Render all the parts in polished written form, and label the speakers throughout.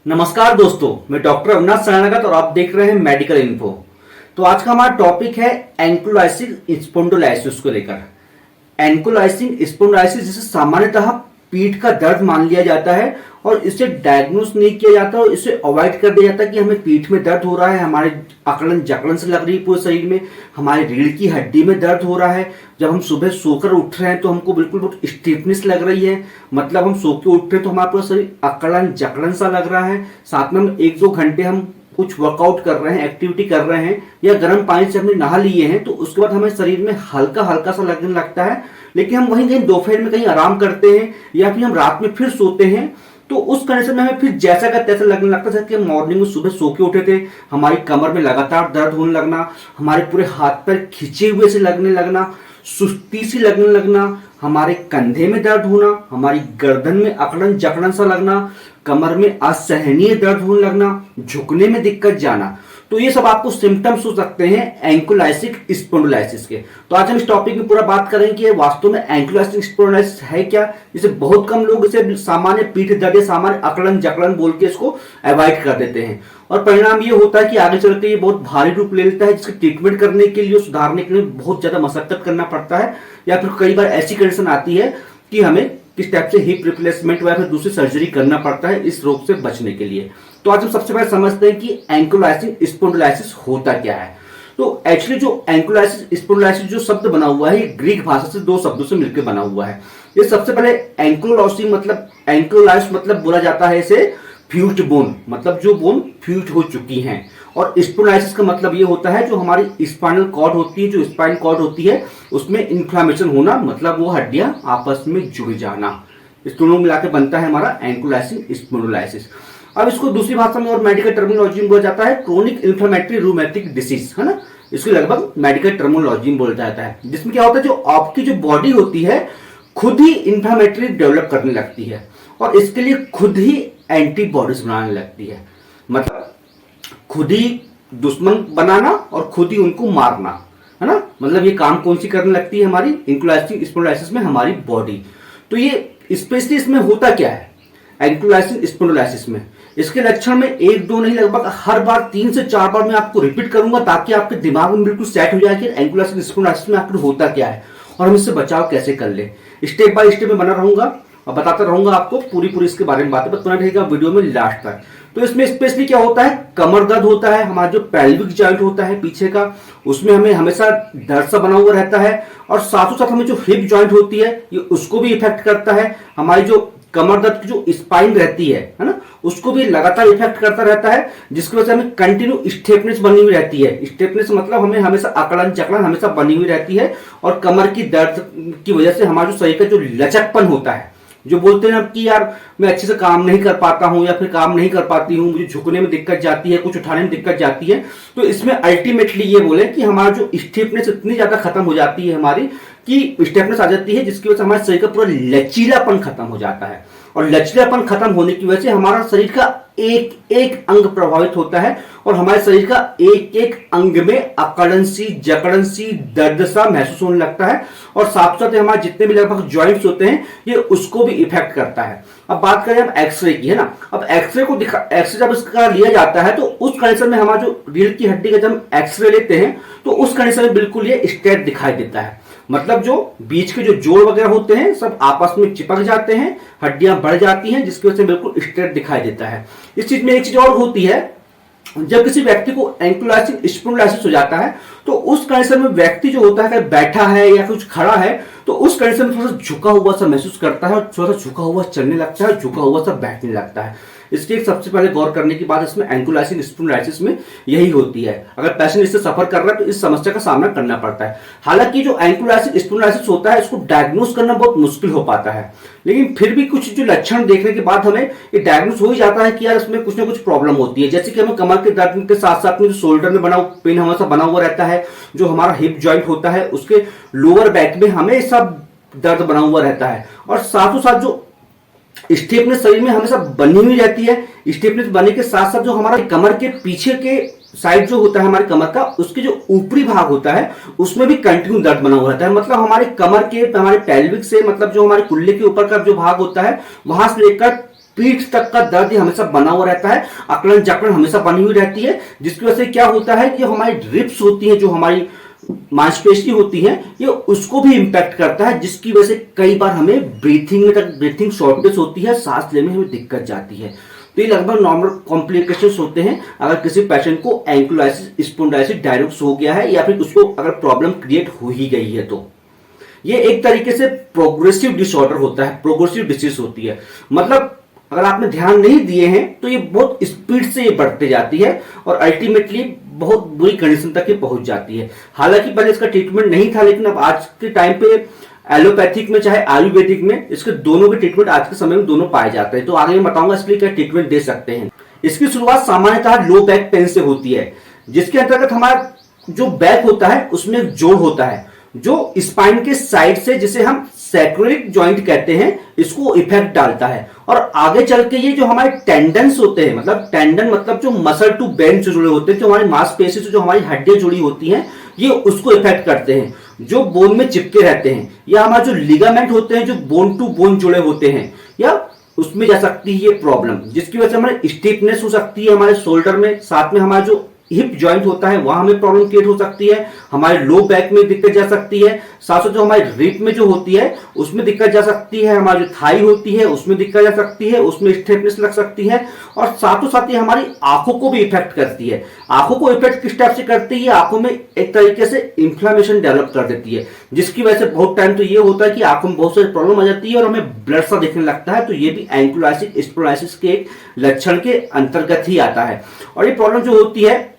Speaker 1: नमस्कार दोस्तों, मैं डॉक्टर अविनाश शरणागत और आप देख रहे हैं मेडिकल इन्फो। तो आज का हमारा टॉपिक है एंक्लोलाइसिंग स्पॉन्डिलोलाइसिस को लेकर। एंक्लोलाइसिंग स्पॉन्डिलोलाइसिस जिसे सामान्यतः पीठ का दर्द मान लिया जाता है और इसे डायग्नोस नहीं किया जाता और इसे अवॉइड कर दिया जाता है कि हमें पीठ में दर्द हो रहा है, हमारे अकड़न जकड़न से लग रही है पूरे शरीर में, हमारी रीढ़ की हड्डी में दर्द हो रहा है, जब हम सुबह सोकर उठ रहे हैं तो हमको बिल्कुल बहुत स्टिफनेस लग रही है, मतलब हम सो के उठ रहे हैं तो हमारा पूरा शरीर अकड़न जकड़न सा लग रहा है, साथ में हम 1-2 घंटे हम कुछ वर्कआउट कर रहे हैं, एक्टिविटी कर रहे हैं या गर्म पानी से हमने नहा लिए हैं तो उसके बाद हमें शरीर में हल्का हल्का सा लगने लगता है, लेकिन हम वहीं कहीं दोपहर में कहीं आराम करते हैं या फिर हम रात में फिर सोते हैं तो उस कंडीशन में हमें फिर जैसा का तैसा लगने लगता है कि हम मॉर्निंग में सुबह सो के उठे थे, हमारी कमर में लगातार दर्द होने लगना, हमारे पूरे हाथ पैर खिंचे हुए से लगने लगना, सुस्ती सी लगने लगना, हमारे कंधे में दर्द होना, हमारी गर्दन में अकड़न जकड़न सा लगना, कमर में असहनीय दर्द होने लगना, झुकने में दिक्कत जाना, तो ये सब आपको सिम्टम्स हो सकते हैं एंक्लोलाइसिक स्पॉन्डिलोलाइसिस के। तो आज हम इस टॉपिक में पूरा बात करेंगे कि वास्तव में एंक्लोलाइसिक स्पॉन्डिलोलाइसिस है क्या। इसे बहुत कम लोग इसे सामान्य पीठ दर्द या सामान्य अकड़न जकड़न बोल के इसको अवॉइड कर देते हैं और परिणाम ये होता है कि आगे चल के ये बहुत भारी रूप ले लेता है, जिसके ट्रीटमेंट करने के लिए, सुधारने के लिए बहुत ज्यादा मशक्कत करना पड़ता है या फिर कई बार ऐसी कंडीशन आती है कि हमें किस टाइप से हिप रिप्लेसमेंट या फिर दूसरी सर्जरी करना पड़ता है इस रोग से बचने के लिए। तो आज हम सबसे पहले समझते हैं कि एंक्लोलाइसिंग स्पॉन्डिलोलाइसिस होता क्या है। तो एक्चुअली जो एंक्लोलाइसिस स्पॉन्डिलोलाइसिस जो शब्द बना हुआ है ये ग्रीक भाषा से 2 शब्दों से मिलकर बना हुआ है। ये सबसे पहले एंक्लोलॉसी मतलब एंक्लोलाइस मतलब बोला जाता है इसे फ्यूज्ड बोन, मतलब जो बोन फ्यूज हो चुकी हैं, और स्पॉन्डिलोलाइसिस का मतलब ये होता है जो हमारी स्पाइनल कॉर्ड होती है, जो स्पाइन कॉर्ड होती है उसमें इन्फ्लामेशन होना, मतलब वो हड्डियां आपस में जुड़ जाना, इस दोनों मिलाकर बनता है हमारा एंक्लोलाइसिंग स्पॉन्डिलोलाइसिस। अब इसको दूसरी भाषा में और मेडिकल टर्मिनोलॉजी में बोला जाता है क्रोनिक इन्फ्लेमेटरी रूमेटिक डिसीज, है ना, इसको लगभग मेडिकल टर्मिनोलॉजी में बोला जाता है, जिसमें क्या होता है जो आपकी जो बॉडी होती है खुद ही इन्फ्लेमेटरी डेवलप करने लगती है और इसके लिए खुद ही एंटीबॉडीज बनाने लगती है, मतलब खुद ही दुश्मन बनाना और खुद ही उनको मारना, है ना, मतलब ये काम कौन सी करने लगती है हमारी एंक्लोलाइसिंग स्पॉन्डिलोलाइसिस में हमारी बॉडी। तो ये स्पेशली इसमें होता क्या है एंक्लोलाइसिंग स्पॉन्डिलोलाइसिस में, इसके लक्षण में 1-2 नहीं लगभग हर बार 3 से 4 बार मैं आपको रिपीट करूंगा ताकि आपके दिमाग में बिल्कुल सेट हो जाए कि एंक्लोलाइसिंग स्पॉन्डिलोलाइसिस में आखिर होता क्या है और हम इससे बचाव कैसे कर ले। स्टेप बाय स्टेप में बना रहूंगा और बताता रहूंगा आपको पूरी इसके बारे में बातें, बना रहेगा वीडियो में लास्ट तक। तो इसमें स्पेशली क्या होता है, कमर दर्द होता है, हमारा जो पेल्विक जॉइंट होता है पीछे का उसमें हमें हमेशा दर्द सा बना हुआ रहता है और साथों साथ हमें जो हिप जॉइंट होती है ये उसको भी इफेक्ट करता है, हमारी जो कमर दर्द की जो स्पाइन रहती है ना, उसको भी लगातार इफेक्ट करता रहता है, जिसकी वजह से हमें कंटिन्यू स्टिफनेस बनी हुई रहती है। स्टिफनेस मतलब हमें हमेशा अकड़न जकड़न हमेशा बनी हुई रहती है और कमर की दर्द की वजह से हमारा जो शरीर का जो लचकपन होता है, जो बोलते हैं कि यार मैं अच्छे से काम नहीं कर पाता हूं या फिर काम नहीं कर पाती हूं, मुझे झुकने में दिक्कत जाती है, कुछ उठाने में दिक्कत जाती है, तो इसमें अल्टीमेटली ये बोले कि हमारा जो स्टिफनेस इतनी ज्यादा खत्म हो जाती है हमारी कि स्टिफनेस आ जाती है, जिसकी वजह से हमारे शरीर का पूरा लचीलापन खत्म हो जाता है और लचीलापन खत्म होने की वजह से हमारा शरीर का एक एक अंग प्रभावित होता है और हमारे शरीर का एक एक अंग में अकड़न सी जकड़न सी दर्द सा महसूस होने लगता है और साथ साथ हमारे जितने भी लगभग जॉइंट्स होते हैं ये उसको भी इफेक्ट करता है। अब बात करें हम एक्सरे की, है ना, अब एक्सरे जब इसका लिया जाता है तो उस कंडीशन में हमारा जो रीढ़ की हड्डी का जब एक्सरे लेते हैं तो उस कंडीशन में बिल्कुल ये स्ट्रेट दिखाई देता है, मतलब जो बीच के जो जोड़ वगैरह होते हैं सब आपस में चिपक जाते हैं, हड्डियां बढ़ जाती हैं, जिसकी वजह से बिल्कुल स्ट्रेट दिखाई देता है। इस चीज में एक चीज और होती है, जब किसी व्यक्ति को एंक्लोलाइसिंग स्पॉन्डिलोलाइसिस हो जाता है तो उस कंडीशन में व्यक्ति जो होता है अगर बैठा है या कुछ खड़ा है तो उस कंडीशन में थोड़ा सा झुका हुआ सा महसूस करता है और थोड़ा सा झुका हुआ चलने लगता है, झुका हुआ सा बैठने लगता है। इसकी एक सबसे पहले गौर करने की बात इसमें एंक्लोलाइसिंग स्पॉन्डिलोलाइसिस में यही होती है, अगर पेशेंट इससे सफर कर रहा है तो इस समस्या का सामना करना पड़ता है। हालांकि जो एंक्लोलाइसिंग स्पॉन्डिलोलाइसिस होता है इसको डायग्नोस करना बहुत मुश्किल हो पाता है, लेकिन फिर भी कुछ जो लक्षण देखने के बाद हमें ये डायग्नोस हो ही जाता है कि यार इसमें कुछ ना कुछ प्रॉब्लम होती है, जैसे कि हमें कमर के दर्द के साथ साथ में जो शोल्डर में बना पेन हमेशा बना हुआ रहता है, जो हमारा हिप जॉइंट होता है उसके लोअर बैक में हमेशा दर्द बना हुआ रहता है और साथों साथ जो स्टिफनेस शरीर में हमेशा बनी हुई रहती है। स्टिफनेस बनने के साथ साथ जो हमारा कमर के पीछे के साइड जो होता है हमारे कमर का, उसके जो ऊपरी भाग होता है उसमें भी कंटिन्यू दर्द बना हुआ रहता है, मतलब हमारे कमर के हमारे पेल्विक से, मतलब जो हमारे कुल्ले के ऊपर का जो भाग होता है वहां से लेकर पीठ तक का दर्द ये हमेशा बना हुआ रहता है, अकड़न जकड़न हमेशा बनी हुई रहती है, जिसकी वजह से क्या होता है कि हमारी रिब्स होती है, जो हमारी मांसपेशी होती है, ये उसको भी इंपैक्ट करता है, जिसकी वजह से कई बार हमें ब्रीथिंग शॉर्टनेस होती है, सांस लेने में हमें दिक्कत जाती है। तो ये लगभग नॉर्मल कॉम्प्लिकेशंस होते हैं अगर किसी पेशेंट को एंक्लोलाइसिस स्पॉन्डिलाइटिस डायग्नोस हो गया है या फिर उसको अगर प्रॉब्लम क्रिएट हो ही गई है। तो ये एक तरीके से प्रोग्रेसिव डिसऑर्डर होता है, प्रोग्रेसिव डिसीज होती है। मतलब अगर आपने ध्यान नहीं दिए हैं तो ये बहुत स्पीड से ये बढ़ते जाती है और अल्टीमेटली बहुत बुरी कंडीशन तक ये पहुंच जाती है। हालांकि पहले इसका ट्रीटमेंट नहीं था, लेकिन अब आज के टाइम पे एलोपैथिक में चाहे आयुर्वेदिक में इसके दोनों के ट्रीटमेंट आज के समय में दोनों पाए जाते हैं। तो आगे मैं बताऊंगा इसके लिए क्या ट्रीटमेंट दे सकते हैं। इसकी शुरुआत सामान्यतः लो बैक पेन से होती है, जिसके अंतर्गत हमारा जो बैक होता है उसमें एक जोड़ होता है जो स्पाइन के साइड से, जिसे हम सैक्रोलिक जॉइंट कहते हैं, इसको इफेक्ट डालता है और आगे चल के ये जो हमारे टेंडन्स होते हैं, मतलब टेंडन मतलब जो मसल टू बेन से जुड़े होते हैं, जो हमारी मांसपेशी से जो हमारी हड्डियां जुड़ी होती हैं, ये उसको इफेक्ट करते हैं, जो बोन में चिपके रहते हैं, या हमारे जो लिगामेंट होते हैं जो बोन टू बोन जुड़े होते हैं, या उसमें जा सकती है ये प्रॉब्लम, जिसकी वजह से हमारे स्टिफनेस हो सकती है हमारे शोल्डर में, साथ में हमारा जो हिप जॉइंट होता है वहां हमें प्रॉब्लम क्रिएट हो सकती है, हमारे लो बैक में दिक्कत जा सकती है, साथ साथ जो हमारी रिप में जो होती है उसमें दिक्कत जा सकती है, हमारी जो थाई होती है उसमें दिक्कत जा सकती है, उसमें स्टिफनेस लग सकती है, और साथों साथ ही हमारी आंखों को भी इफेक्ट करती है। आंखों को इफेक्ट किस टाइप से करती है? आंखों में एक तरीके से इंफ्लेमेशन डेवलप कर देती है, जिसकी वजह से बहुत टाइम तो ये होता है कि आंखों में बहुत सारी प्रॉब्लम आ जाती है और हमें ब्लड सा दिखने लगता है। तो ये भी एंक्लोलाइटिस स्पॉन्डिलाइटिस के एक लक्षण के अंतर्गत ही आता है। और ये प्रॉब्लम जो होती है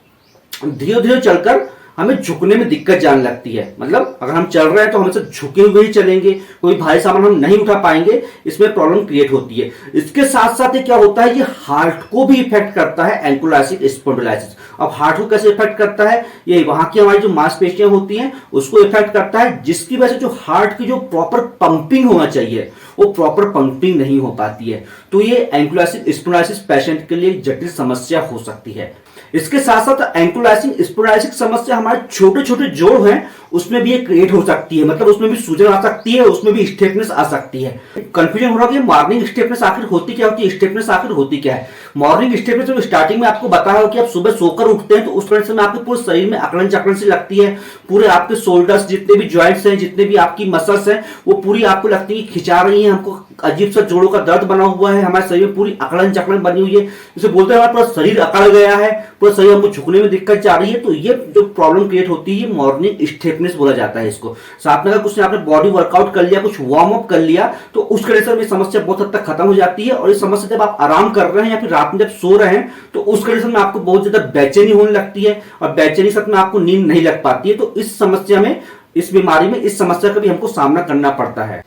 Speaker 1: धीरे धीरे चलकर हमें झुकने में दिक्कत जाने लगती है। मतलब अगर हम चल रहे हैं तो हमेशा झुके हुए ही चलेंगे, कोई भारी सामान हम नहीं उठा पाएंगे, इसमें प्रॉब्लम क्रिएट होती है। इसके साथ साथ ये क्या होता है, ये हार्ट को भी इफेक्ट करता है एंक्लोलाइटिस स्पॉन्डिलाइटिस। अब हार्ट को कैसे इफेक्ट करता है? ये वहां की हमारी जो मांसपेशियां होती हैं उसको इफेक्ट करता है, जिसकी वजह से जो हार्ट की जो प्रॉपर पंपिंग होना चाहिए वो प्रॉपर पंपिंग नहीं हो पाती है। तो ये एंक्लोलाइटिस स्पॉन्डिलाइटिस पेशेंट के लिए जटिल समस्या हो सकती है। इसके साथ साथ एंक्लोलाइटिस स्पॉन्डिलाइटिस समस्या हमारे छोटे छोटे जोड़ हैं उसमें भी ये क्रिएट हो सकती है, मतलब उसमें भी सूजन आ सकती है, उसमें भी स्टिफनेस आ सकती है। कंफ्यूजन हो रहा है कि मॉर्निंग स्टिफनेस आखिर होती क्या होती है, स्टिफनेस आखिर होती क्या है? मॉर्निंग स्टिफनेस जो स्टार्टिंग में आपको बताया हो कि आप सुबह सोकर उठते हैं तो उस वजह से आपके पूरे शरीर में अकड़न जकड़न सी लगती है, पूरे आपके शोल्डर्स जितने भी जॉइंट्स हैं, जितने भी आपकी मसल्स हैं, वो पूरी आपको लगती है खिंचा रही है, हमको अजीब सा जोड़ों का दर्द बना हुआ है, हमारे शरीर में पूरी अकड़न जकड़न बनी हुई है, जिसे बोलते हैं हमारा पूरा शरीर अकड़ गया है, पूरा शरीर हमको झुकने में दिक्कत जा रही है। तो ये जो प्रॉब्लम क्रिएट होती है मॉर्निंग स्टिफनेस बोला जाता है इसको। साथ में अगर कुछ आपने बॉडी वर्कआउट कर लिया, कुछ वार्म अप कर लिया, तो उस कंडीशन में समस्या बहुत हद तक खत्म हो जाती है। और ये समस्या जब आप आराम कर रहे हैं या फिर रात में जब सो रहे हैं तो उस कंडीशन में आपको बहुत ज्यादा बेचैनी होने लगती है और बेचैनी साथ में आपको नींद नहीं लग पाती है। तो इस समस्या में, इस बीमारी में इस समस्या का भी हमको सामना करना पड़ता है।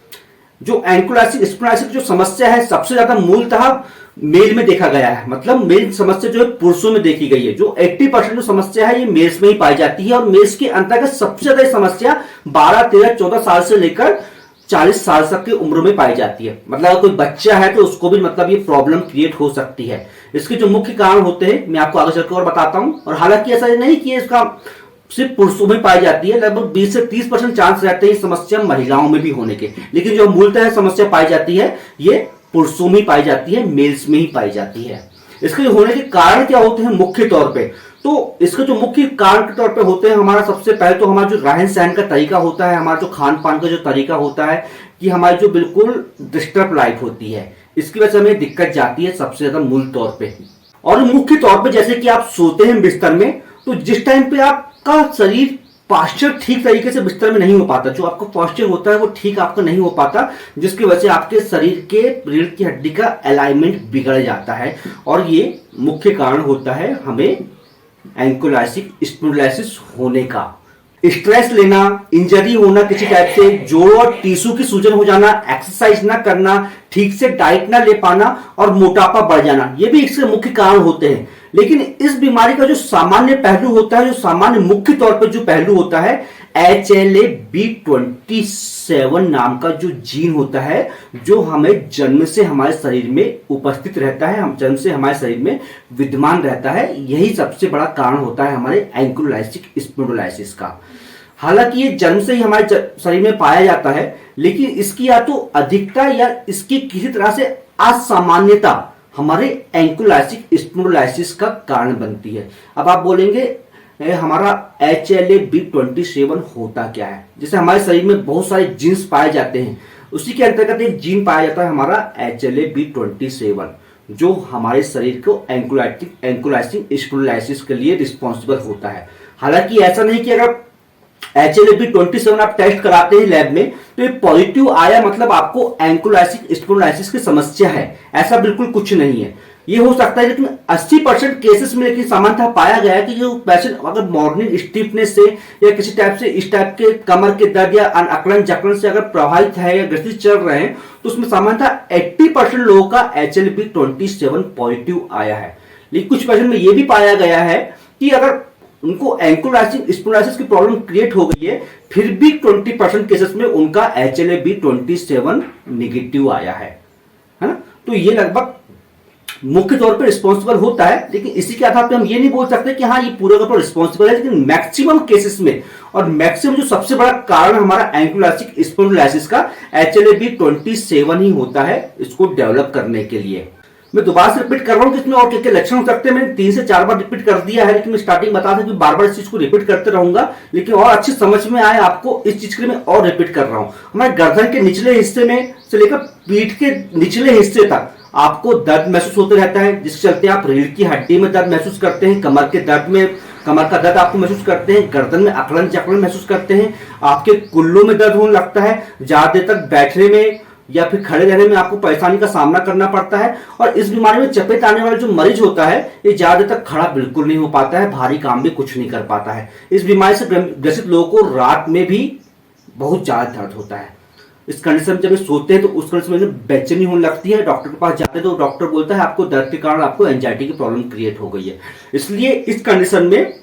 Speaker 1: जो एंक्लोलाइटिस स्पॉन्डिलाइटिस की जो समस्या है सबसे ज्यादा मूलतः मेल में देखा गया है, मतलब मेल समस्या जो है पुरुषों में देखी गई है। जो 80% जो समस्या है ये मेल्स में ही पाई जाती है और मेल्स के अंतर्गत सबसे ज्यादा समस्या 12, 13, 14 साल से लेकर 40 साल तक की उम्र में पाई जाती है। मतलब अगर कोई बच्चा है तो उसको भी मतलब ये प्रॉब्लम क्रिएट हो सकती है। इसके जो मुख्य कारण होते हैं मैं आपको आगे चलकर और बताता हूं। और हालांकि ऐसा नहीं कि इसका सिर्फ पुरुषों में पाई जाती है, लगभग 20 से 30% चांस रहते हैं इस समस्या महिलाओं में भी होने के, लेकिन जो मूलतः समस्या पाई जाती है ये पुरुषों में पाई जाती है, मेल्स में ही पाई जाती है। इसके होने के कारण क्या होते हैं मुख्य तौर पे? तो इसके जो मुख्य कारण के तौर पे होते हैं, हमारा सबसे पहले तो हमारा जो रहन सहन का तरीका होता है, हमारा जो खान पान का जो तरीका होता है, कि हमारी जो बिल्कुल डिस्टर्ब लाइफ होती है, इसकी वजह से हमें दिक्कत जाती है सबसे ज्यादा मूल तौर पे। और मुख्य तौर पे जैसे कि आप सोते हैं बिस्तर में, तो जिस टाइम पे आपका शरीर पास्चर ठीक तरीके से बिस्तर में नहीं हो पाता, जो आपका पास्चर होता है वो ठीक आपका नहीं हो पाता, जिसकी वजह से आपके शरीर के रीढ़ की हड्डी का अलाइनमेंट बिगड़ जाता है। और ये मुख्य कारण होता है हमें एंक्लोलाइटिस स्पॉन्डिलाइटिस होने का। स्ट्रेस लेना, इंजरी होना किसी टाइप से, जोड़ों और टिश्यू की सूजन हो जाना, एक्सरसाइज ना करना, ठीक से डाइट ना ले पाना और मोटापा बढ़ जाना, ये भी इसके मुख्य कारण होते हैं। लेकिन इस बीमारी का जो सामान्य पहलू होता है, जो सामान्य मुख्य तौर पर जो पहलू होता है, HLA-B27 नाम का जो जीन होता है, जो हमें जन्म से हमारे शरीर में उपस्थित रहता है, हम जन्म से हमारे शरीर में विद्यमान रहता है, यही सबसे बड़ा कारण होता है हमारे एंक्लोलाइटिस स्पॉन्डिलाइटिस का। हालांकि ये जन्म से ही हमारे शरीर में पाया जाता है, लेकिन इसकी या तो अधिकता या इसकी किसी तरह से असामान्यता हमारे एंकोलाइसिक स्पोंडिलोलाइसिस का कारण बनती है। अब आप बोलेंगे हमारा HLA-B27 होता क्या है? जैसे हमारे शरीर में बहुत सारे जीन्स पाए जाते हैं, उसी के अंतर्गत एक जीन पाया जाता है हमारा HLA-B27, जो हमारे शरीर को एंकोलाइसिक स्पोंडिलोलाइसिस के लिए रिस्पॉन्सिबल होता है। हालांकि ऐसा नहीं कि अगर HLA-B27 आप टेस्ट कराते हैं लैब में तो ये पॉजिटिव आया मतलब आपको एंकोलाइसिक स्पोंडिलोलाइसिस की समस्या है, ऐसा बिल्कुल कुछ नहीं है। ये हो सकता है, लेकिन 80% केसेस में लेकिन सामान्यतः पाया गया है कि जो पेशेंट अगर मॉर्निंग स्टिफनेस से या किसी टाइप से इस टाइप के कमर के दर्द या अकड़न जकड़न से अगर प्रभावित है या ग्रसित चल रहे हैं तो उसमें सामान्यतः 80% लोगों का HLA-B27 पॉजिटिव आया है। लेकिन कुछ पेशेंट में यह भी पाया गया है कि अगर उनको एंकोलाइसिक स्पोंडिलोलाइसिस की प्रॉब्लम क्रिएट हो गई है फिर भी 20% केसेस में उनका HLA-B27 नेगेटिव आया है ना। तो ये लगभग मुख्य तौर पर रिस्पॉन्सिबल होता है, लेकिन इसी के आधार पर हम ये नहीं बोल सकते कि हाँ ये पूरे का पूरा रिस्पॉन्सिबल है। लेकिन मैक्सिमम केसेस में और मैक्सिमम जो सबसे बड़ा कारण हमारा एंकोलाइसिक स्पोंडिलोलाइसिस का HLA-B27 ही होता है इसको डेवलप करने के लिए। मैं दोबारा से रिपीट कर रहा हूं कि इसमें और क्या क्या लक्षण हो सकते हैं। मैंने 3 से 4 बार रिपीट कर दिया है, लेकिन मैं स्टार्टिंग बता था कि बार बार इस चीज को रिपीट करते रहूंगा, लेकिन और अच्छी समझ में आए आपको इस चीज के लिए मैं और रिपीट कर रहा हूं। हमारे गर्दन के निचले हिस्से में से लेकर पीठ के निचले हिस्से तक आपको दर्द महसूस होते रहता है, जिसके चलते आप रीढ़ की हड्डी में दर्द महसूस करते हैं, कमर का दर्द आपको महसूस करते हैं, गर्दन में अकड़न जकड़न महसूस करते हैं, आपके कुल्लों में दर्द होने लगता है, ज्यादा देर तक बैठने में या फिर खड़े रहने में आपको परेशानी का सामना करना पड़ता है। और इस बीमारी में चपेट आने वाला जो मरीज होता है ये ज्यादा देर तक खड़ा बिल्कुल नहीं हो पाता है, भारी काम भी कुछ नहीं कर पाता है। इस बीमारी से ग्रसित लोगों को रात में भी बहुत ज्यादा दर्द होता है। इस कंडीशन में जब सोते हैं तो उस कंडीशन में बेचैनी होने लगती है। डॉक्टर के पास जाते हैं तो डॉक्टर बोलता है आपको दर्द के कारण आपको एंजाइटी की प्रॉब्लम क्रिएट हो गई है। इसलिए इस कंडीशन में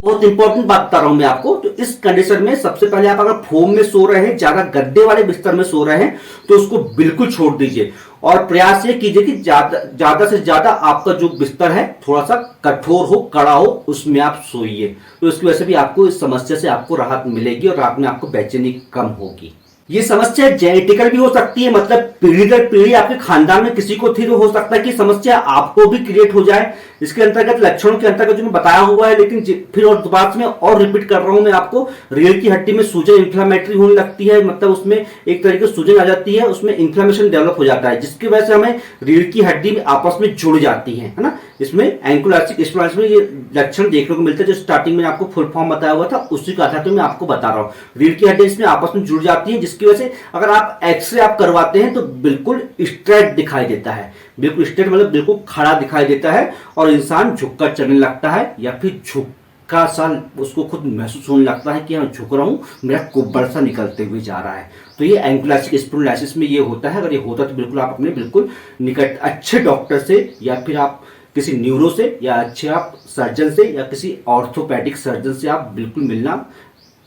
Speaker 1: बहुत इंपॉर्टेंट बात बता रहा हूं मैं आपको। तो इस कंडीशन में सबसे पहले आप अगर फोम में सो रहे हैं, ज्यादा गद्दे वाले बिस्तर में सो रहे हैं तो उसको बिल्कुल छोड़ दीजिए और प्रयास ये कीजिए कि ज्यादा से ज्यादा आपका जो बिस्तर है थोड़ा सा कठोर हो, कड़ा हो, उसमें आप सोइए। तो इसकी वजह से भी आपको इस समस्या से आपको राहत मिलेगी और रात में आपको बेचैनी कम होगी। ये समस्या जेनेटिकल भी हो सकती है, मतलब पीढ़ी दर पीढ़ी आपके खानदान में किसी को थी तो हो सकता है कि समस्या आपको भी क्रिएट हो जाए। इसके अंतर्गत लक्षणों के अंतर्गत जो मैं बताया हुआ है, लेकिन फिर और दोबारा से मैं और रिपीट कर रहा हूं मैं आपको। रीढ़ की हड्डी में सूजन इन्फ्लामेटरी होने लगती है, मतलब उसमें एक तरीके से सूजन आ जाती है, उसमें इन्फ्लामेशन डेवलप हो जाता है, जिसकी वजह से हमें रीढ़ की हड्डी में आपस में जुड़ जाती है ना। इसमें एंकोलाइसिक स्पोंडिलोलाइसिस में ये लक्षण देखने को मिलता है। जो स्टार्टिंग में आपको फुल फॉर्म बताया हुआ था उसी का आधार पर मैं आपको बता रहा हूँ। रीढ़ की हड्डी इसमें आपस में जुड़ जाती है, जिसकी वजह से अगर आप एक्सरे आप करवाते हैं तो बिल्कुल स्ट्रेट दिखाई देता है, बिल्कुल स्ट्रेट मतलब बिल्कुल खड़ा दिखाई देता है और इंसान झुककर चलने लगता है या फिर झुका सा उसको खुद महसूस होने लगता है कि हाँ झुक रहा हूं, मेरा कुब्बड़ सा निकलते हुए जा रहा है। तो ये एंकोलाइसिक स्पोंडिलोलाइसिस में ये होता है। अगर ये होता तो बिल्कुल आप अपने बिल्कुल निकट अच्छे डॉक्टर से या फिर आप किसी न्यूरो से या अच्छे आप सर्जन से या किसी ऑर्थोपेडिक सर्जन से आप बिल्कुल मिलना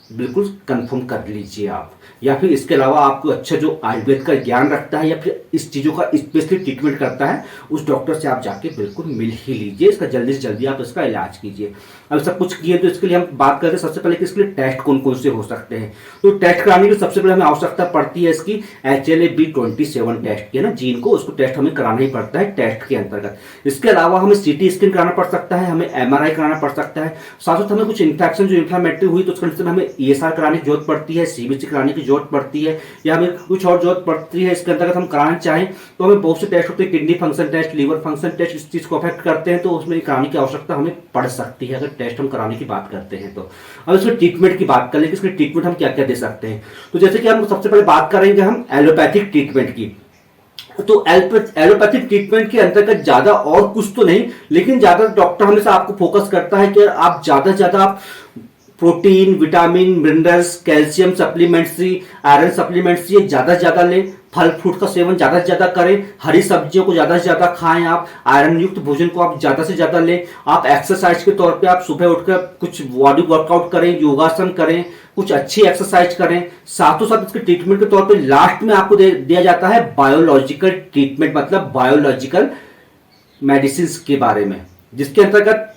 Speaker 1: बिल्कुल कंफर्म कर लीजिए आप। या फिर इसके अलावा आपको अच्छा जो आयुर्वेद का ज्ञान रखता है या फिर इस चीज़ों का स्पेशली ट्रीटमेंट करता है उस डॉक्टर से आप जाके बिल्कुल मिल ही लीजिए। इसका जल्दी से जल्दी आप इसका इलाज कीजिए। अब सब कुछ किए तो इसके लिए हम बात करते हैं सबसे पहले कि इसके लिए टेस्ट कौन कौन से हो सकते हैं। तो टेस्ट कराने की सबसे पहले हमें आवश्यकता पड़ती है इसकी HLA-B27 टेस्ट की, है ना, जीन को उसको टेस्ट हमें कराना ही पड़ता है टेस्ट के अंतर्गत। इसके अलावा हमें CT स्कैन कराना पड़ सकता है, हमें MRI कराना पड़ सकता है, साथ साथ हमें कुछ इन्फेक्शन जो इन्फ्लामेटरी हुई तो उस कंडीशन में हमें ESR कराने की जरूरत पड़ती है, CBC कराने की जरूरत पड़ती है या हमें कुछ और जरूरत पड़ती है। इसके अंतर्गत हम कराना चाहें तो हमें बहुत से टेस्ट होते हैं, kidney function test, liver function test, इस चीज को अफेक्ट करते हैं तो उसमें कराने की आवश्यकता हमें पड़ सकती है अगर टेस्ट हम कराने की बात करते हैं तो। अब इसमें ट्रीटमेंट की बात कर लें कि इसमें ट्रीटमेंट हम क्या क्या दे सकते हैं। तो जैसे कि हम सबसे पहले बात करेंगे हम एलोपैथिक ट्रीटमेंट की। तो एलोपैथिक ट्रीटमेंट के अंतर्गत ज्यादा और कुछ तो नहीं, लेकिन ज्यादा डॉक्टर हमेशा आपको फोकस करता है कि आप ज्यादा से ज्यादा protein, vitamin, minerals, calcium supplements, iron supplements ये ज्यादा से ज्यादा लें, फल फ्रूट का सेवन ज्यादा से ज्यादा करें, हरी सब्जियों को ज्यादा से ज्यादा खाएं, आप आयरन युक्त भोजन को आप ज्यादा से ज्यादा लें। आप एक्सरसाइज के तौर पे आप सुबह उठकर कुछ बॉडी वर्कआउट करें, योगासन करें, कुछ अच्छी एक्सरसाइज करें। साथों साथ इसके ट्रीटमेंट के तौर पे लास्ट में आपको दिया जाता है बायोलॉजिकल ट्रीटमेंट, मतलब बायोलॉजिकल मेडिसिन के बारे में, जिसके अंतर्गत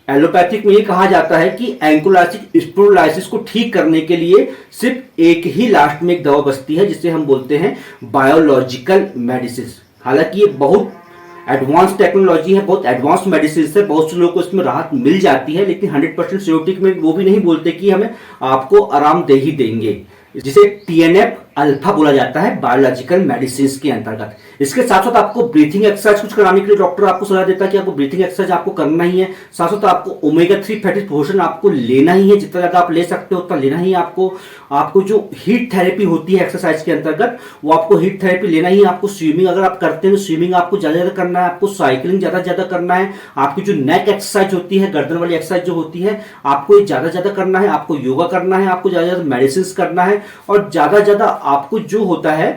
Speaker 1: एलोपैथिक में ये कहा जाता है कि एंकोलाइसिक स्पोंडिलोलाइसिस को ठीक करने के लिए सिर्फ एक ही लास्ट में एक दवा बचती है जिसे हम बोलते हैं बायोलॉजिकल मेडिसिन। हालांकि ये बहुत एडवांस टेक्नोलॉजी है, बहुत एडवांस मेडिसिन है, बहुत से लोगों को इसमें राहत मिल जाती है, लेकिन 100% श्योरिटी में वो भी नहीं बोलते कि हमें आपको आराम दे ही देंगे, जिसे TNF अल्फा बोला जाता है बायोलॉजिकल मेडिसिन के अंतर्गत। इसके साथ साथ आपको ब्रीथिंग एक्सरसाइज कुछ कराने के लिए डॉक्टर आपको सलाह देता है कि आपको ब्रीथिंग एक्सरसाइज आपको करना ही है। साथ साथ आपको ओमेगा 3 फैटी पोर्शन आपको लेना ही है, जितना ज्यादा आप ले सकते हो उतना लेना ही है आपको। आपको जो हीट थेरेपी होती है एक्सरसाइज के अंतर्गत, वो आपको हीट थेरेपी लेना ही है। आपको स्विमिंग अगर आप करते हैं तो स्विमिंग आपको ज्यादा ज्यादा करना है, आपको साइकिलिंग ज्यादा ज्यादा करना है। आपकी जो नेक एक्सरसाइज होती है, गर्दन वाली एक्सरसाइज जो होती है, आपको ज्यादा ज्यादा करना है। आपको योगा करना है, आपको ज्यादा ज्यादा मेडिसिन करना है, और ज्यादा ज्यादा आपको जो होता है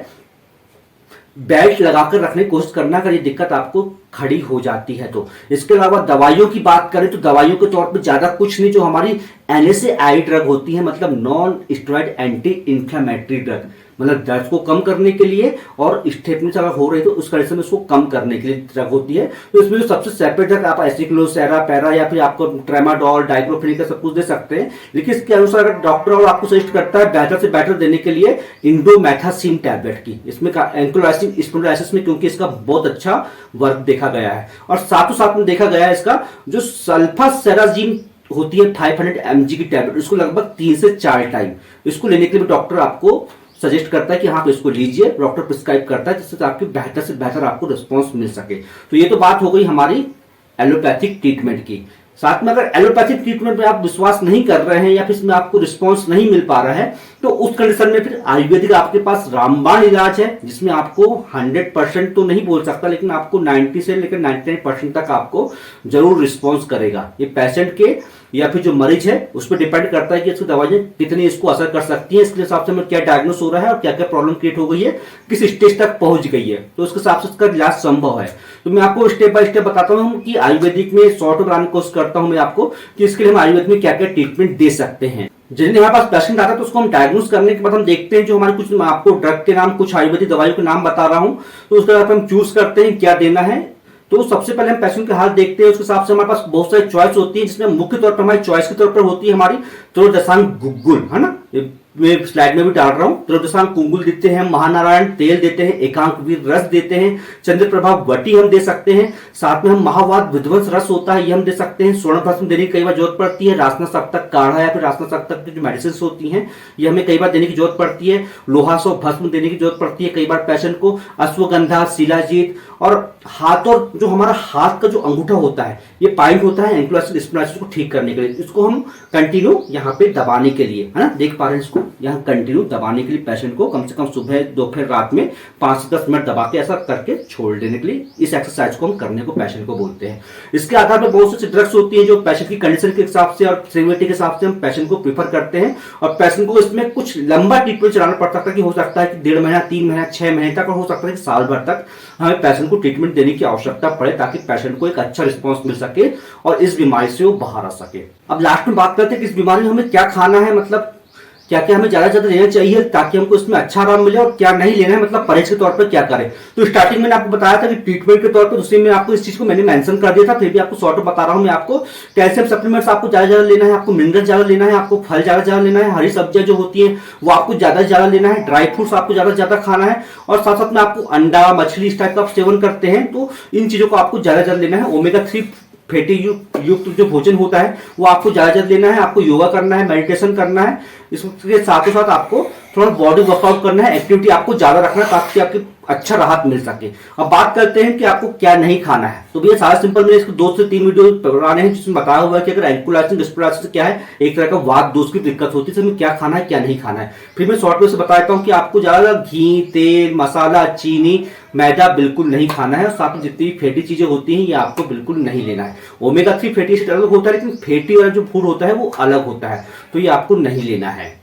Speaker 1: बेल्ट लगाकर रखने की कोशिश करना अगर ये दिक्कत आपको खड़ी हो जाती है तो। इसके अलावा दवाइयों की बात करें तो दवाइयों के तौर पे ज्यादा कुछ नहीं, जो हमारी NSAID ड्रग होती है, मतलब non steroid anti inflammatory drug, मतलब दर्द को कम करने के लिए और स्टेपनीज अगर हो रही तो उस कंडीशन में उसको कम करने के लिए ड्रग होती है। तो इसमें जो सबसे सेपरेट ड्रग आप एसिक्लोसेरा, पैरा या फिर आपको ट्रेमाडोल, डाइक्लोफिनेक का सब कुछ दे सकते हैं, लेकिन इसके अनुसार अगर डॉक्टर और आपको सजेस्ट करता है बेहतर से बेहतर देने के लिए इंडोमेथासिन टैबलेट की, इसमें एंक्लोलाइसिस स्पॉन्डिलोलाइसिस में, क्योंकि इसका बहुत अच्छा वर्क देखा गया है। और साथों साथ में देखा गया है इसका जो सल्फासेराजीन होती है 500 mg की टैबलेट, इसको लगभग 3 से 4 टाइम इसको लेने के लिए डॉक्टर आपको सजेस्ट करता है कि हाँ इसको लीजिए, डॉक्टर प्रिस्क्राइब करता है, जिससे आपकी बेहतर से बेहतर आपको रिस्पांस मिल सके। तो ये तो बात हो गई हमारी एलोपैथिक ट्रीटमेंट की। साथ में अगर एलोपैथिक ट्रीटमेंट में आप विश्वास नहीं कर रहे हैं या फिर इसमें आपको रिस्पांस नहीं मिल पा रहा है, तो उस कंडीशन में फिर आयुर्वेदिक आपके पास रामबाण इलाज है, जिसमें आपको 100% तो नहीं बोल सकता, लेकिन आपको 90 से लेकर 99% तक आपको जरूर रिस्पांस करेगा। ये पेशेंट के या फिर जो मरीज है उस पर डिपेंड करता है कि इसकी दवाइयां कितनी इसको असर कर सकती हैं, इसके हिसाब से हमें क्या डायग्नोस हो रहा है और क्या क्या प्रॉब्लम क्रिएट हो गई है, किस स्टेज तक पहुंच गई है, तो उसके हिसाब से इसका इलाज संभव है। तो मैं आपको स्टेप बाय स्टेप बताता हूं कि आयुर्वेदिक में शॉर्ट बनाने की कोशिश करता हूं मैं आपको कि इसके लिए हम आयुर्वेद में क्या क्या ट्रीटमेंट दे सकते हैं। जिन्हें हमारे पास पेशेंट आता है तो उसको हम डायग्नोस करने के बाद हम देखते हैं जो हमारे कुछ आपको ड्रग के नाम, कुछ आयुर्वेदिक दवाइयों के नाम बता रहा हूं, तो उसके बाद हम चूज करते हैं क्या देना है। तो सबसे पहले हम पेशेंट के हाल देखते हैं, उसके हिसाब से हमारे पास बहुत सारी चॉइस होती है, जिसमें मुख्य तौर पर हमारी चॉइस के तौर पर होती है हमारी त्रोदशांग गुग्गुल, है ना, मैं स्लाइड में भी डाल रहा हूं। त्रोदशांग गुग्गुल देते हैं, महानारायण तेल देते हैं, एकांक वीर रस देते हैं, चंद्रप्रभा वटी हम दे सकते हैं, साथ में हम महावाद विध्वंस रस होता है ये हम दे सकते हैं, स्वर्ण भस्म देने की कई बार जरूरत पड़ती है, रासना सप्तक काढ़ा या फिर रासना सप्तक की जो मेडिसिन होती हैं ये हमें कई बार देने की जरूरत पड़ती है, लोहासो भस्म देने की जरूरत पड़ती है कई बार पेशेंट को, अश्वगंधा, शिलाजीत, और हाथ, और जो हमारा हाथ का जो अंगूठा होता है ये पॉइंट होता है एंक्लोलाइसिस स्पॉन्डिलोसिस को ठीक करने के लिए, इसको हम कंटिन्यू यहाँ पे दबाने के लिए, है ना, देख पा रहे हैं इसको, यहाँ कंटिन्यू दबाने के लिए पेशेंट को कम से कम सुबह दोपहर रात में 5 से 10 मिनट दबा के ऐसा करके छोड़ देने के लिए इस एक्सरसाइज को हम करने को पेशेंट को बोलते हैं। इसके आधार पर बहुत सी ड्रग्स होती है जो पेशेंट की कंडीशन के हिसाब से और सीवियरिटी के हिसाब से हम पेशेंट को प्रीफर करते हैं, और पेशेंट को इसमें कुछ लंबा ट्रीटमेंट चलाना पड़ सकता है, कि हो सकता है कि 1.5 महीना, 3 महीना, 6 महीने तक, और हो सकता है कि साल भर तक हमें पेशेंट को ट्रीटमेंट देने की आवश्यकता पड़े, ताकि पेशेंट को एक अच्छा रिस्पांस मिल सके और इस बीमारी से वो बाहर आ सके। अब लास्ट में बात करते हैं कि इस बीमारी में हमें क्या खाना है, मतलब क्या क्या हमें ज्यादा ज्यादा लेना चाहिए ताकि हमको इसमें अच्छा आराम मिले, और क्या नहीं लेना है, मतलब परहेज के तौर पर क्या करें। तो स्टार्टिंग में आपको बताया था कि ट्रीटमेंट के तौर पर, दूसरे में आपको इस चीज को मैंने मेंशन कर दिया था, फिर भी आपको शॉर्ट में बता रहा हूं मैं आपको। कैल्शियम सप्लीमेंट्स आपको ज्यादा ज्यादा लेना है, आपको मिनरल ज्यादा लेना है, आपको फल ज्यादा ज्यादा लेना है, हरी सब्जियां जो होती है वो आपको ज्यादा ज्यादा लेना है, ड्राई फ्रूट्स आपको ज्यादा ज्यादा खाना है, और साथ साथ में आपको अंडा, मछली इस टाइप का आप सेवन करते हैं तो इन चीजों को आपको ज्यादा ज्यादा लेना है। ओमेगा 3 फैटी युक्त जो भोजन होता है वो आपको ज्यादा ज्यादा लेना है, आपको योगा करना है, मेडिटेशन करना है, इसके साथ ही साथ आपको थोड़ा बॉडी वर्कआउट करना है, एक्टिविटी आपको ज्यादा रखना है ताकि आपकी अच्छा राहत मिल सके। अब बात करते हैं कि आपको क्या नहीं खाना है। तो भैया सारा सिंपल, मैंने इसको 2 से 3 वीडियो बनाने हैं जिसमें बताया हुआ है कि अगर एंक्लोलाइसिस स्पॉन्डिलोसिस क्या है, एक तरह का वात दोष की दिक्कत होती है, इसमें क्या खाना है क्या नहीं खाना है। फिर मैं शॉर्ट में से बता देता हूँ कि आपको ज्यादा घी, तेल, मसाला, चीनी, मैदा बिल्कुल नहीं खाना है, और साथ में जितनी फैटी चीजें होती हैं ये आपको बिल्कुल नहीं लेना है। ओमेगा 3 फैटी एसिड अलग होता है, लेकिन फैटी वाला जो फूड होता है वो अलग होता है, तो ये आपको नहीं लेना है।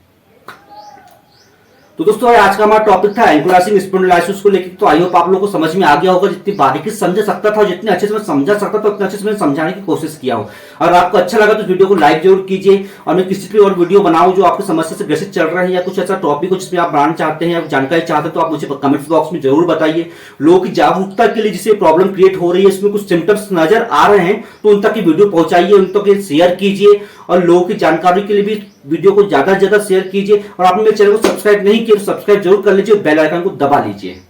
Speaker 1: तो दोस्तों आज का हमारा टॉपिक था एंक्लोलाइसिस स्पॉन्डिलोसिस को लेकर। तो आई होप आप लोगों को समझ में आ गया होगा, जितनी बारीकी समझ सकता था, जितने अच्छे से मैं समझा सकता था उतने अच्छे से मैंने समझाने की कोशिश किया हूं। अगर आपको अच्छा लगा तो वीडियो को लाइक जरूर कीजिए, और मैं किसी भी और वीडियो बनाऊं जो आपकी समस्या से ग्रसित चल रहे हैं, या कुछ ऐसा टॉपिक हो जिसमें आप बनाना चाहते हैं या जानकारी चाहते हैं, तो आप मुझे कमेंट्स बॉक्स में जरूर बताइए। लोगों की जागरूकता के लिए जिससे प्रॉब्लम क्रिएट हो रही है, इसमें कुछ सिम्टम्स नजर आ रहे हैं तो उन तक की वीडियो पहुंचाइए, उन तक शेयर कीजिए, और लोगों की जानकारी के लिए भी वीडियो को ज्यादा से ज्यादा शेयर कीजिए। और आपने मेरे चैनल को सब्सक्राइब नहीं किया तो सब्सक्राइब जरूर कर लीजिए, बेल आइकन को दबा लीजिए।